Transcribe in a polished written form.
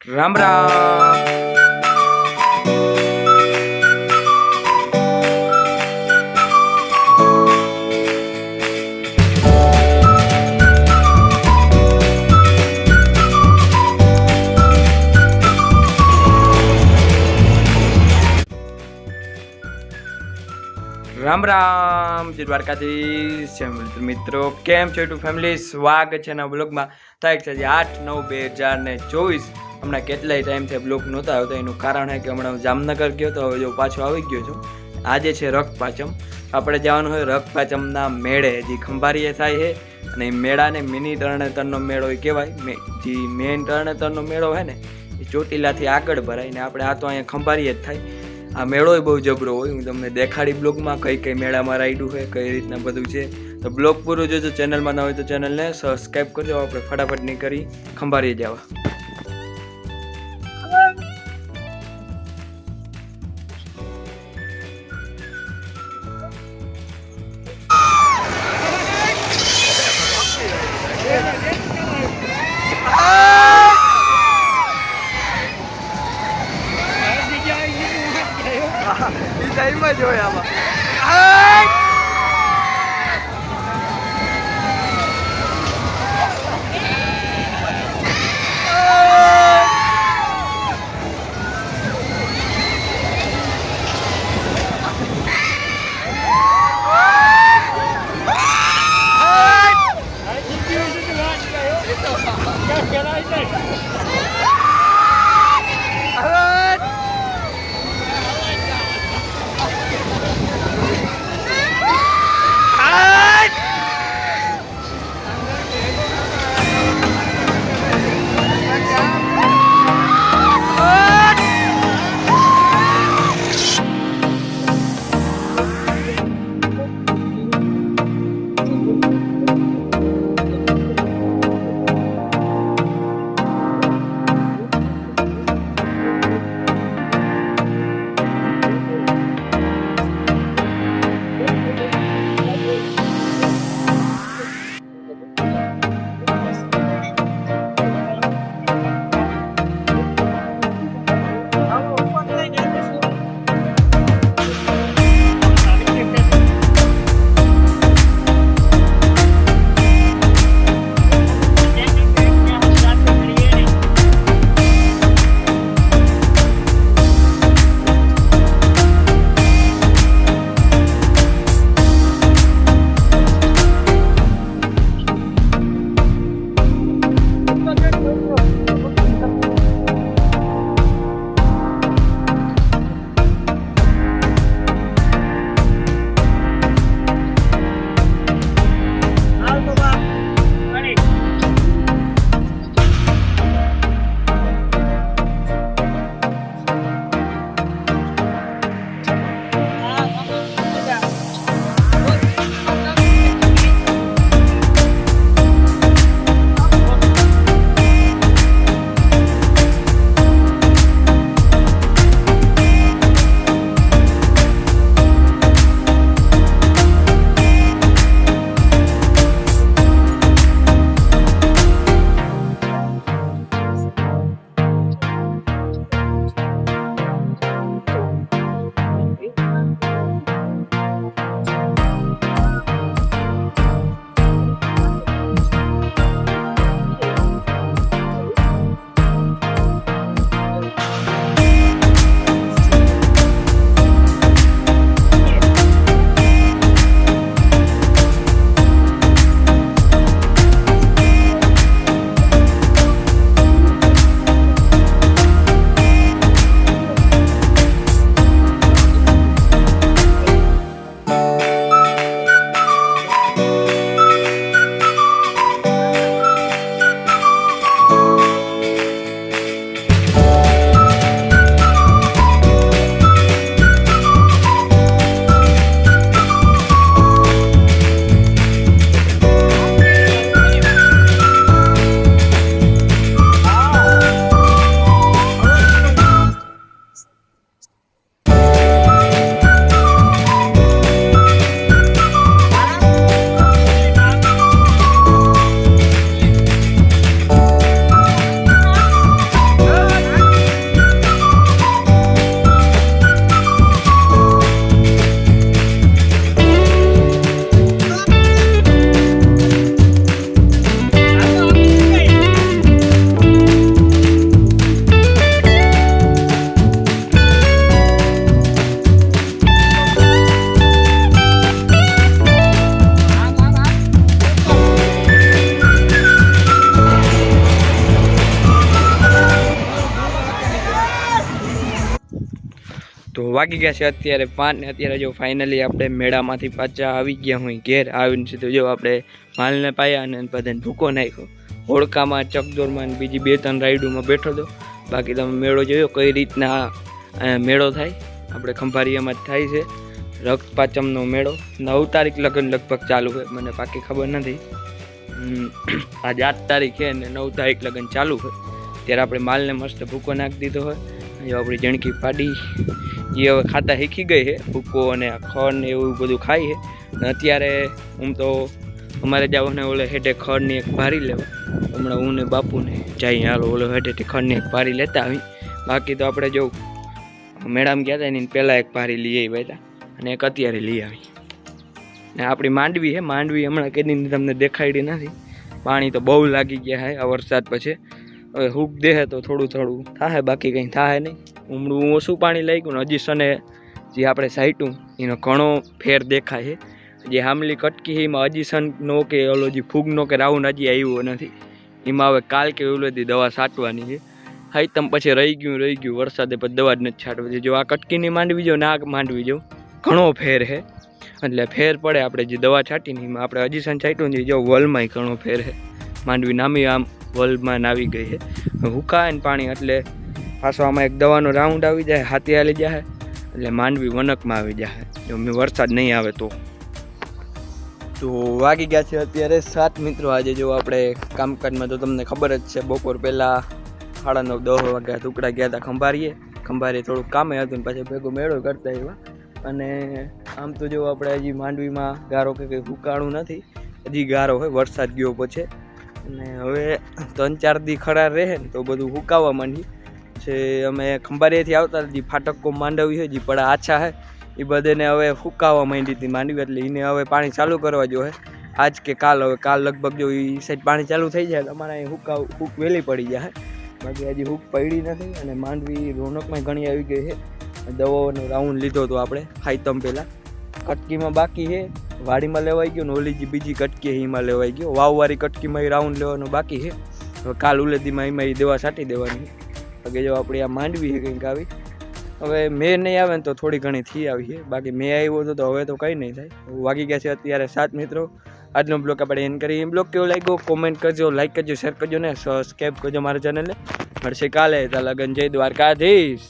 રામ રામ. રામ રામ જય દ્વારકાધીશ. મિત્રો કેમ છો યુટ્યુબ ફેમિલી, સ્વાગત છે એના બ્લોગમાં. તારીખ છે 8/9/2024. હમણાં કેટલાય ટાઈમથી બ્લોગ નહોતા આવતા. એનું કારણ છે કે હમણાં હું જામનગર ગયો તો, હવે જો પાછો આવી ગયો છું. આજે છે રખ પાંચમ. આપણે જવાનું હોય રખ પાંચમના મેળે. જે ખંભારીએ થાય છે અને એ મેળાને મિની તરણેતરનો મેળો કહેવાય. જે મેઇન તરણેતરનો મેળો હોય ને એ ચોટીલાથી આગળ ભરાય ને આપણે આ તો અહીંયા ખંભારીએ જ થાય. આ મેળો બહુ જબરો હોય. હું તમને દેખાડી બ્લોગમાં કઈ કઈ મેળામાં રાઈડું છે, કઈ રીતના બધું છે. તો બ્લોગ પૂરો જોજો. ચેનલમાં ન હોય તો ચેનલને સબસ્ક્રાઈબ કરજો. આપણે ફટાફટ નીકળી ખંભારી જવા. ટાઈમમાં જ હોય આમાં. તો વાગી ગયા છે અત્યારે 5 ને અત્યારે જો ફાઇનલી આપણે મેળામાંથી પાછા આવી ગયા હોય ઘેર આવીને સીધું જો આપણે માલને પાયા અને બધાને ભૂકો નાખ્યો હોડકામાં ચકદોરમાં બીજી 2-3 રાઈડોમાં બેઠો હતો બાકી તમે મેળો જોયો કઈ રીતના મેળો થાય આપણે ખંભાળિયામાં જ થાય છે રક્ત પાંચમનો મેળો 9 તારીખ લગભગ ચાલુ હોય મને પાકી ખબર નથી આજે 8 તારીખ છે ને 9 તારીખ લગન ચાલુ હોય ત્યારે આપણે માલને મસ્ત ભૂકો નાખી દીધો હોય જો આપણી જણકી પાડી જે હવે ખાતા શીખી ગઈ છે ભૂકો અને ખડ ને એવું બધું ખાઈ છે ને અત્યારે હું તો અમારે જવાને ઓલે હેઠે ખડની એક ભારી લેવા હમણાં હું ને બાપુને જઈ હાલો ઓલે હેઠેથી ખડની એક ભારી લેતા આવી બાકી તો આપણે જો મેળામાં ગયા હતા એની પહેલાં એક ભારી લઈ આવી બેઠા અને એક અત્યારે લઈ આવી ને આપણી માંડવી છે માંડવી હમણાં કેદીની તમને દેખાડી નથી પાણી તો બહુ લાગી ગયા છે આ વરસાદ પછી હવે હૂક દેહે તો થોડું થાય બાકી કંઈ થાય નહીં ઉમડું ઓછું પાણી લાગ્યું ને હજી સને જે આપણે સાઈટું એનો ઘણો ફેર દેખાય છે જે હામલી કટકી છે એમાં હજી સનનો કે ઓલો જે ફૂગનો કે રાઉન્ડ હજી આવ્યો નથી એમાં હવે કાલ કે ઓલોથી દવા છાંટવાની છે હાઈતમ પછી રહી ગયું વરસાદે પછી દવા જ નથી છાંટવી જો આ કટકીની માંડવી જો ને આ માંડવી જો ઘણો ફેર છે એટલે ફેર પડે આપણે જે દવા છાંટીને એમાં આપણે હજી સન છાંટ્યું ને જો વલમાંય ઘણો ફેર છે માંડવી નામી આમ વલમાં આવી ગઈ છે હુકાય ને પાણી એટલે પાછો આમાં એક દવાનો રાઉન્ડ આવી જાય હાથી હાલી જાય એટલે માંડવી વનકમાં આવી જાય જો વરસાદ નહીં આવે તો વાગી ગયા છે અત્યારે 7 મિત્રો આજે જો આપણે કામકાજમાં તો તમને ખબર જ છે બપોર પહેલાં 9:30-10 વાગ્યા ટુકડા ગયા હતા ખંભાળીએ થોડુંક કામે હતું ને પછી ભેગો મેળો કરતા એવા અને આમ તો જો આપણે હજી માંડવીમાં ગારો કે કંઈ હુકાણું નથી હજી ગારો હોય વરસાદ ગયો પછી અને હવે 3-4 દી ખરા રહે ને તો બધું હુકાવા માંડી છે અમે ખંભાળીએથી આવતા જે ફાટકો માંડવી છે જે પડા આછા છે એ બધાને હવે હુકાવા માંડી હતી માંડવી એટલે એને હવે પાણી ચાલુ કરવા જોઈએ આજ કે કાલ હવે કાલ લગભગ જો એ સાઈડ પાણી ચાલુ થઈ જાય તો અમારે અહીં હૂક વહેલી પડી જાય બાકી હજી હૂક પડી નથી અને માંડવી રોનકમાં ઘણી આવી ગઈ છે દવાઓનો રાઉન્ડ લીધો હતો આપણે હાઈતમ પહેલાં કટકીમાં બાકી છે વાડીમાં લેવાઈ ગયો ને ઓલી જે બીજી કટકી એમાં લેવાઈ ગયો વાવવાળી કટકીમાં રાઉન્ડ લેવાનો બાકી છે હવે કાલ ઉલેદીમાં એમાં એ દવા છાંટી દેવાની બાકી જો આપણી આ માંડવી છે કંઈક આવી હવે મેં નહીં આવે ને તો થોડી ઘણી થઈ આવી છે બાકી મેં આવ્યો હતો તો હવે તો કંઈ નહીં થાય વાગી ગયા છે અત્યારે 7 મિત્રો આજનો બ્લોગ આપણે એન્ડ કરીએ બ્લોગ કેવો લાગ્યો કોમેન્ટ કરજો લાઈક કરજો શેર કરજો ને સબસ્ક્રાઈબ કરજો મારા ચેનલને મળશે કાલે ત્યાં લગન જય દ્વારકાધીશ.